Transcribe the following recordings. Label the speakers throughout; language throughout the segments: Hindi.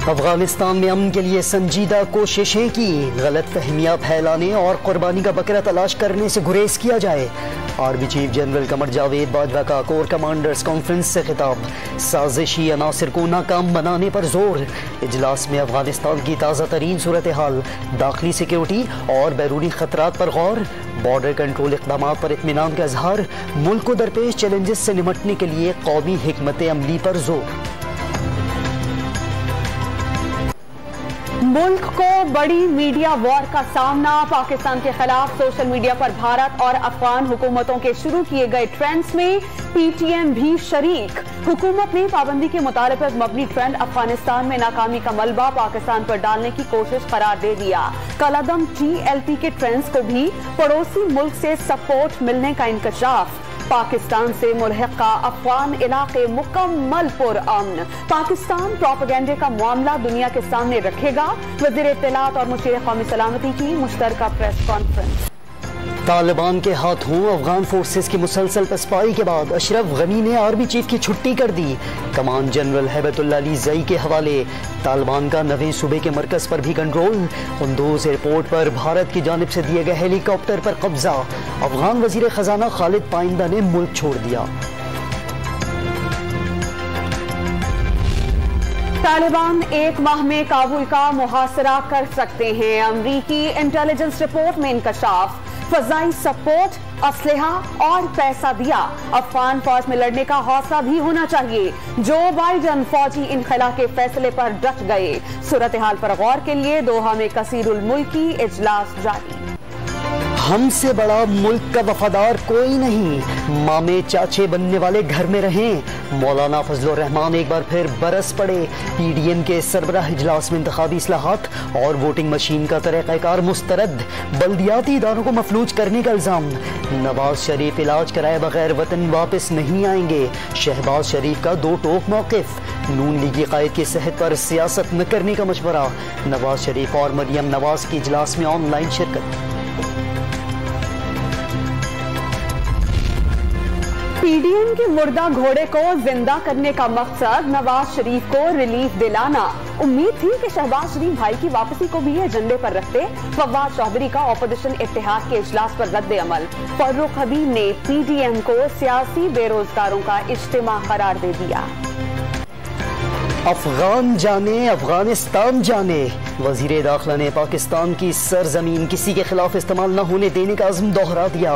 Speaker 1: अफगानिस्तान में अमन के लिए संजीदा कोशिशें की, गलत फहमियाँ फैलाने और कुर्बानी का बकरा तलाश करने से गुरेज किया जाए। Army chief general Qamar Javed Bajwa का कोर कमांडर्स कॉन्फ्रेंस से खिताब, साजिशी अनासिर को नाकाम बनाने पर जोर। इजलास में अफगानिस्तान की ताज़ा तरीन सूरत हाल, दाखिली सिक्योरिटी और बैरूनी खतरात पर गौर, बॉर्डर कंट्रोल इक़दाम पर इत्मीनान का इजहार, मुल्क को दरपेश चैलेंजेस से निमटने के लिए कौमी हिकमत अमली पर जोर।
Speaker 2: मुल्क को बड़ी मीडिया वॉर का सामना, पाकिस्तान के खिलाफ सोशल मीडिया पर भारत और अफगान हुकूमतों के शुरू किए गए ट्रेंड्स में पीटीएम भी शरीक। हुकूमत ने पाबंदी के मुताले पर मबनी ट्रेंड अफगानिस्तान में नाकामी का मलबा पाकिस्तान पर डालने की कोशिश करार दे दिया। कलादम TLP के ट्रेंड्स को भी पड़ोसी मुल्क से सपोर्ट मिलने का इंकशाफ। पाकिस्तान से मुल्हिका अफगान इलाके मुकम्मल पुरअमन। पाकिस्तान प्रोपेगेंडे का मामला दुनिया के सामने रखेगा। वज़ीर इत्तलात और मुशीर कौमी सलामती की मुश्तरका प्रेस कॉन्फ्रेंस।
Speaker 1: तालिबान के हाथों अफगान फोर्सेस की मुसलसल पसपाई के बाद अशरफ गनी ने आर्मी चीफ की छुट्टी कर दी। कमान जनरल हैबतुल्लाह अली ज़ई के हवाले तालिबान का नवे सूबे के मरकज पर भी कंट्रोल। कुंदूज एयरपोर्ट पर भारत की जानिब से दिए गए हेलीकॉप्टर पर कब्जा। अफगान वजीर खजाना खालिद पाइंदा ने मुल्क छोड़ दिया।
Speaker 2: तालिबान 1 माह में काबुल का मुहासरा कर सकते हैं, अमरीकी इंटेलिजेंस रिपोर्ट में इंकशाफ। फजाई सपोर्ट, असलहा और पैसा दिया। अफगान फौज में लड़ने का हौसला भी होना चाहिए। जो बाइडन फौजी इनखला के फैसले पर डट गए। सूरत हाल पर गौर के लिए दोहा में कसीरुल मुल्की इजलास जारी।
Speaker 1: हमसे बड़ा मुल्क का वफादार कोई नहीं, मामे चाचे बनने वाले घर में रहें। मौलाना फजलुर रहमान एक बार फिर बरस पड़े। PDM के सरबराह इजलास में इंतखाबी इस्लाहात और वोटिंग मशीन का तरीक़ाकार मुस्तरद। बल्दियाती इदारों को मफलूज करने का इल्जाम। नवाज शरीफ इलाज कराए बगैर वतन वापस नहीं आएंगे। शहबाज शरीफ का दो टोक मौक़िफ़। नून लीगी कायद की सेहत पर सियासत न करने का मशवरा। नवाज शरीफ और मरियम नवाज की इजलास में ऑनलाइन शिरकत।
Speaker 2: PDM के मुर्दा घोड़े को जिंदा करने का मकसद नवाज शरीफ को रिलीफ दिलाना। उम्मीद थी कि शहबाज शरीफ भाई की वापसी को भी एजेंडे पर रखते। फवाद चौधरी का ऑपोजिशन इत्तेहाद के इजलास पर रद्द अमल। फर्रुख हबीब ने PDM को सियासी बेरोजगारों का इज्तिमा करार दे दिया।
Speaker 1: अफगान जाने अफगानिस्तान जाने, वजीर दाखिला ने पाकिस्तान की सरजमीन किसी के खिलाफ इस्तेमाल न होने देने का अज़्म दोहरा दिया।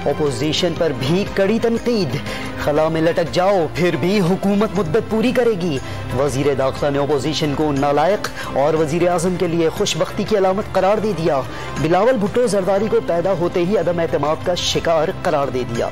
Speaker 1: अपोजिशन पर भी कड़ी तनकीद। खला में लटक जाओ फिर भी हुकूमत मुद्दत पूरी करेगी। वजीर दाखिला ने अपोजिशन को नालायक और वजीर आज़म के लिए खुशबख्ती की अलामत करार दे दिया। बिलावल भुट्टो जरदारी को पैदा होते ही अदम एतमाद का शिकार करार दे दिया।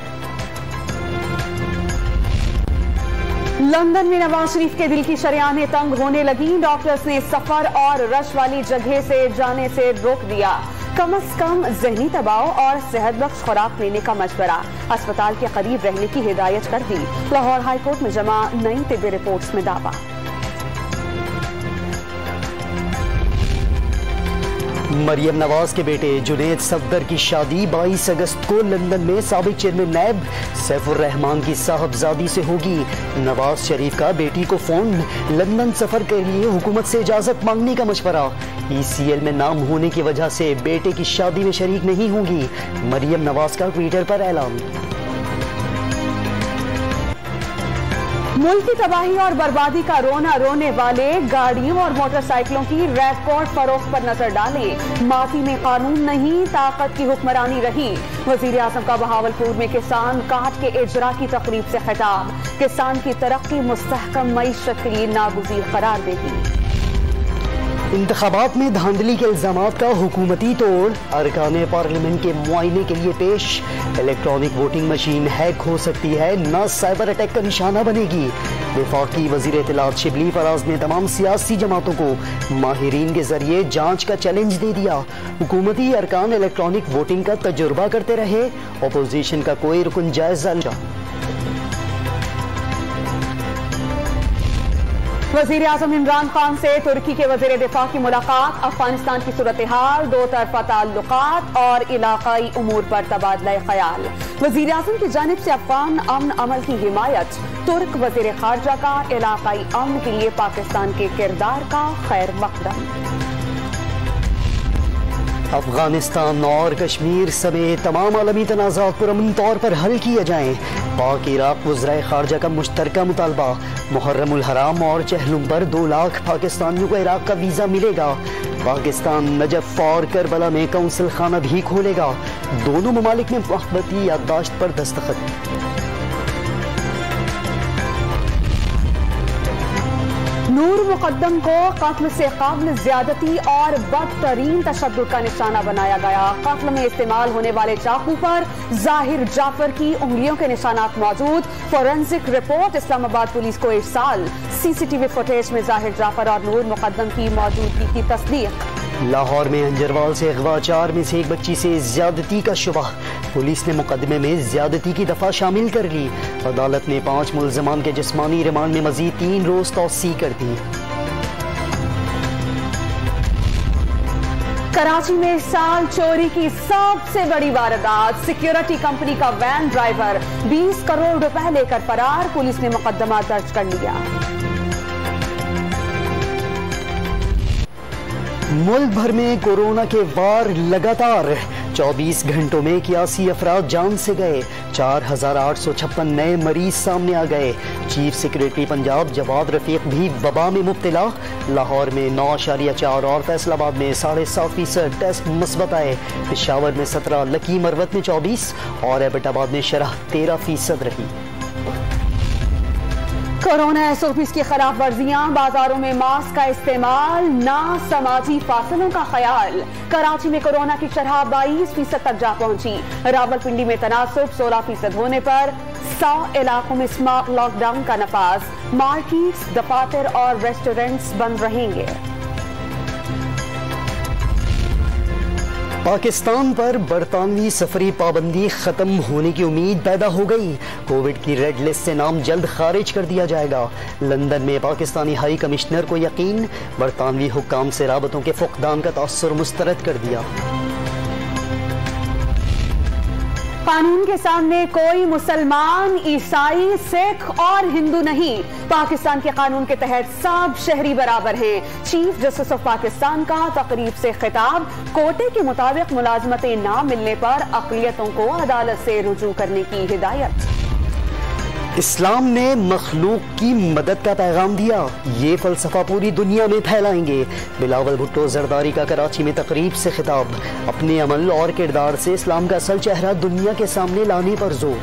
Speaker 2: लंदन में नवाज शरीफ के दिल की शरियानें तंग होने लगी। डॉक्टर्स ने सफर और रश वाली जगह से जाने से रोक दिया। कम से कम ज़हनी दबाव और सेहत बख्श खुराक लेने का मशवरा। अस्पताल के करीब रहने की हिदायत कर दी। लाहौर हाई कोर्ट में जमा नई तिब्बी रिपोर्ट्स में दावा।
Speaker 1: मरियम नवाज के बेटे जुनैद सफदर की शादी 22 अगस्त को लंदन में साबिक चेयरमैन नैब सैफुर रहमान की साहबजादी से होगी। नवाज शरीफ का बेटी को फोन, लंदन सफर के लिए हुकूमत से इजाजत मांगने का मशवरा। ECL में नाम होने की वजह से बेटे की शादी में शरीक नहीं होंगी। मरियम नवाज का ट्विटर पर ऐलान।
Speaker 2: मुल्क की तबाही और बर्बादी का रोना रोने वाले गाड़ियों और मोटरसाइकिलों की रिकॉर्ड फरोख्त पर नजर डालें। माफी में कानून नहीं, ताकत की हुक्मरानी रही। वजीर आजम का बहावलपुर में किसान कार्ड के इजरा की तकरीब से खिताब। किसान की तरक्की मुस्तहकम मईशत के लिए नागुज़ीर करार देगी।
Speaker 1: इंतखाबात में धांधली के इल्जामात का हुकूमती तोड़। अरकान पार्लियामेंट के मुआयने के लिए पेश। इलेक्ट्रॉनिक वोटिंग मशीन हैक हो सकती है, न साइबर अटैक का निशाना बनेगी। वफाकी वजीर इत्तलात शिबली फराज ने तमाम सियासी जमातों को माहिरीन के जरिए जांच का चैलेंज दे दिया। हुकूमती अरकान इलेक्ट्रॉनिक वोटिंग का तजुर्बा करते रहे। अपोजिशन का कोई रुकन जायजा।
Speaker 2: वजीर आजम इमरान खान से तुर्की के वजीर दिफा की मुलाकात, अफगानिस्तान की सूरत हाल, दो तरफा ताल्लुकात और इलाकाई उमूर पर तबादला ख्याल। वजीर आजम की जानिब से अफगान अमन अमल की हिमायत, तुर्क वजीर खारजा का इलाकाई अमन के लिए पाकिस्तान के किरदार का खैर मकदम।
Speaker 1: अफगानिस्तान और कश्मीर समेत तमाम आलमी तनाज़ात पुरअमन तौर पर हल किए जाएं। पाक इराक वज़राए खारजा का मुश्तरका मुतालबा, मुहर्रमुल हराम और चहलुम पर 2 लाख पाकिस्तानियों को इराक का वीज़ा मिलेगा। पाकिस्तान नजफ और करबला में कौंसल खाना भी खोलेगा। दोनों ममालिक में महबती याददाश्त पर दस्तखत।
Speaker 2: नूर मुकद्दम को कत्ल से काबिल ज्यादती और बदतरीन तशद्दुद का निशाना बनाया गया। कत्ल में इस्तेमाल होने वाले चाकू पर जाहिर जाफर की उंगलियों के निशानात मौजूद। फोरेंसिक रिपोर्ट इस्लामाबाद पुलिस को इरसाल। सीसीटीवी फुटेज में जाहिर जाफर और नूर मुकद्दम की मौजूदगी की तस्दीक।
Speaker 1: लाहौर में अंजरवाल से अगवा 4 में से एक बच्ची से ज्यादती का शुबा। पुलिस ने मुकदमे में ज्यादती की दफा शामिल कर ली। अदालत ने 5 मुल्ज़मान के जिस्मानी रिमांड में मजीद 3 रोज तौसी कर दी।
Speaker 2: कराची में इस साल चोरी की सबसे बड़ी वारदात। सिक्योरिटी कंपनी का वैन ड्राइवर 20 करोड़ रुपए लेकर फरार। पुलिस ने मुकदमा दर्ज कर लिया।
Speaker 1: मुल्क भर में कोरोना के वार लगातार। 24 घंटों में 81 अफराद जान से गए। 4,856 नए मरीज सामने आ गए। चीफ सेक्रेटरी पंजाब जवाद रफीक भी वबा में मुब्तला। लाहौर में 9.4 और फैसलाबाद में 7.5% टेस्ट मुस्बत आए। पेशावर में 17, लकी मरवत में 24 और एबटाबाद में शरह 13% रही।
Speaker 2: कोरोना SOPs की खिलाफ वर्जियां, बाजारों में मास्क का इस्तेमाल, ना समाजी फासलों का ख्याल। कराची में कोरोना की शरह 22% तक जा पहुंची। रावलपिंडी में तनासुब 16% होने पर 100 इलाकों में स्मार्ट लॉकडाउन का नफाज। मार्केट्स, दफातर और रेस्टोरेंट्स बंद रहेंगे।
Speaker 1: पाकिस्तान पर बरतानवी सफरी पाबंदी खत्म होने की उम्मीद पैदा हो गई। कोविड की रेड लिस्ट से नाम जल्द खारिज कर दिया जाएगा। लंदन में पाकिस्तानी हाई कमिश्नर को यकीन, बरतानवी हुक्काम से राबतों के फुकदान का तासुर मुस्तरद कर दिया।
Speaker 2: कानून के सामने कोई मुसलमान, ईसाई, सिख और हिंदू नहीं। पाकिस्तान के कानून के तहत सब शहरी बराबर हैं। चीफ जस्टिस ऑफ पाकिस्तान का तकरीब से खिताब। कोटे के मुताबिक मुलाजमतें ना मिलने पर अक़लियतों को अदालत से रुजू करने की हिदायत।
Speaker 1: इस्लाम ने मखलूक की मदद का पैगाम दिया। ये फलसफा पूरी दुनिया में फैलाएंगे। बिलावल भुट्टो जरदारी का कराची में तकरीब से खिताब। अपने अमल और किरदार से इस्लाम का असल चेहरा दुनिया के सामने लाने पर जोर।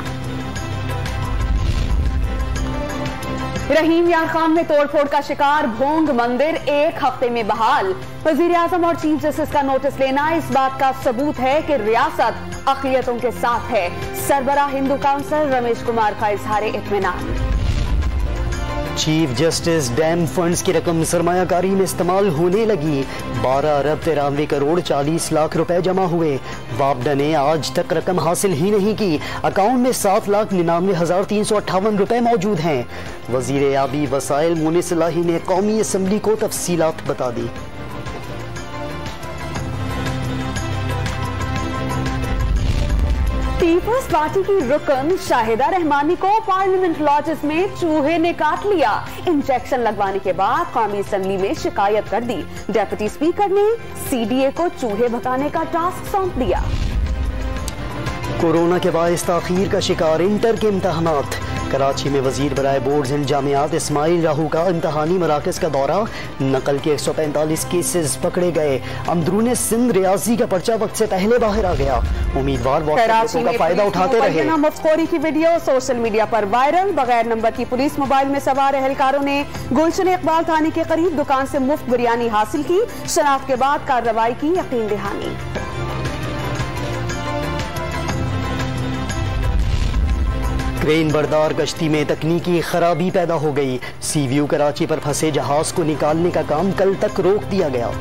Speaker 1: रहीम यार खान में तोड़फोड़ का शिकार भोंग मंदिर 1 हफ्ते में बहाल। वजीर आजम और चीफ जस्टिस का नोटिस लेना इस बात का सबूत है कि रियासत अक़लियतों के साथ है। सरबराह हिंदू काउंसिल रमेश कुमार का इजहार इत्मीनान। चीफ जस्टिस डैम फंड्स की रकम सरमायाकारी में इस्तेमाल होने लगी। 12 अरब 93 करोड़ 40 लाख रुपए जमा हुए। वापडा ने आज तक रकम हासिल ही नहीं की। अकाउंट में 7,99,358 रुपए मौजूद हैं। वजीर आबी वसाइल मुनीस इलाही ने कौमी असम्बली को तफसीलात बता दी। पीपल्स पार्टी की रुकन शाहिदा रहमानी को पार्लियामेंट लॉजेस में चूहे ने काट लिया। इंजेक्शन लगवाने के बाद कौमी असेंबली में शिकायत कर दी। डेप्यूटी स्पीकर ने CDA को चूहे भगाने का टास्क सौंप दिया। कोरोना के बायस ताखीर का शिकार इंटर के इम्तहानात। कराची में वजीर बराए बोर्ड्स एंड जामियात इस्माइल राहू का इम्तहानी मराकज का दौरा। नकल के 145 केसेस पकड़े गए। अंदरूने सिंध रियाजी का पर्चा वक्त से पहले बाहर आ गया। उम्मीदवार का फायदा उठाते रहे। मुफ्तखोरी की वीडियो सोशल मीडिया पर वायरल। बगैर नंबर की पुलिस मोबाइल में सवार एहलकारों ने गुलशन इकबाल थाने के करीब दुकान से मुफ्त बिरयानी हासिल की। शनाख्त के बाद कार्रवाई की यकीन दहानी। क्रेन बरदार कश्ती में तकनीकी खराबी पैदा हो गई। सी व्यू कराची पर फंसे जहाज को निकालने का काम कल तक रोक दिया गया।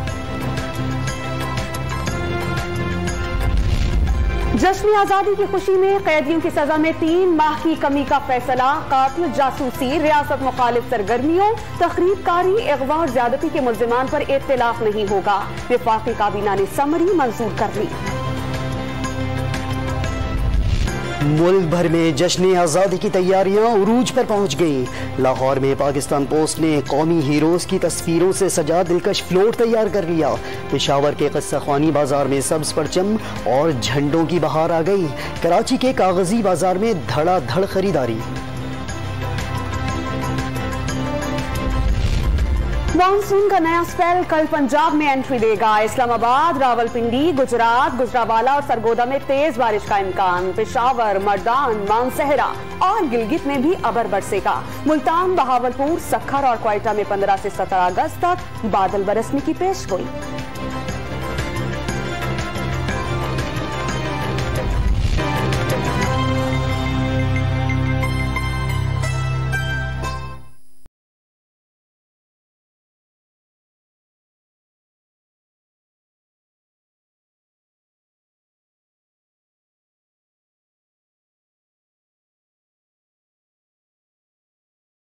Speaker 2: जश्न आजादी की खुशी में कैदियों की सजा में 3 माह की कमी का फैसला। कातिल, जासूसी, रियासत मुखालिफ सरगर्मियों, तखरीबकारी, अगवा और ज्यादती के मुल्जिमान पर इत्तिलाफ नहीं होगा। वफाकी काबीना ने समरी मंजूर कर ली।
Speaker 1: मुल्क भर में जश्न आज़ादी की तैयारियां उरूज पर पहुंच गई। लाहौर में पाकिस्तान पोस्ट ने कौमी हीरोज की तस्वीरों से सजा दिलकश फ्लोट तैयार कर लिया। पेशावर के क़स्सा ख़वानी बाजार में सब्ज परचम और झंडों की बहार आ गई। कराची के कागजी बाजार में धड़ाधड़ खरीदारी।
Speaker 2: मानसून का नया स्पेल कल पंजाब में एंट्री देगा। इस्लामाबाद, रावलपिंडी, गुजरात, गुजरावाला और सरगोदा में तेज बारिश का इम्कान। पेशावर, मर्दान, मानसहरा और गिलगित में भी अबर बरसेगा। मुल्तान, बहावलपुर, सक्खर और क्वेटा में 15 से 17 अगस्त तक बादल बरसने की पेशगोई।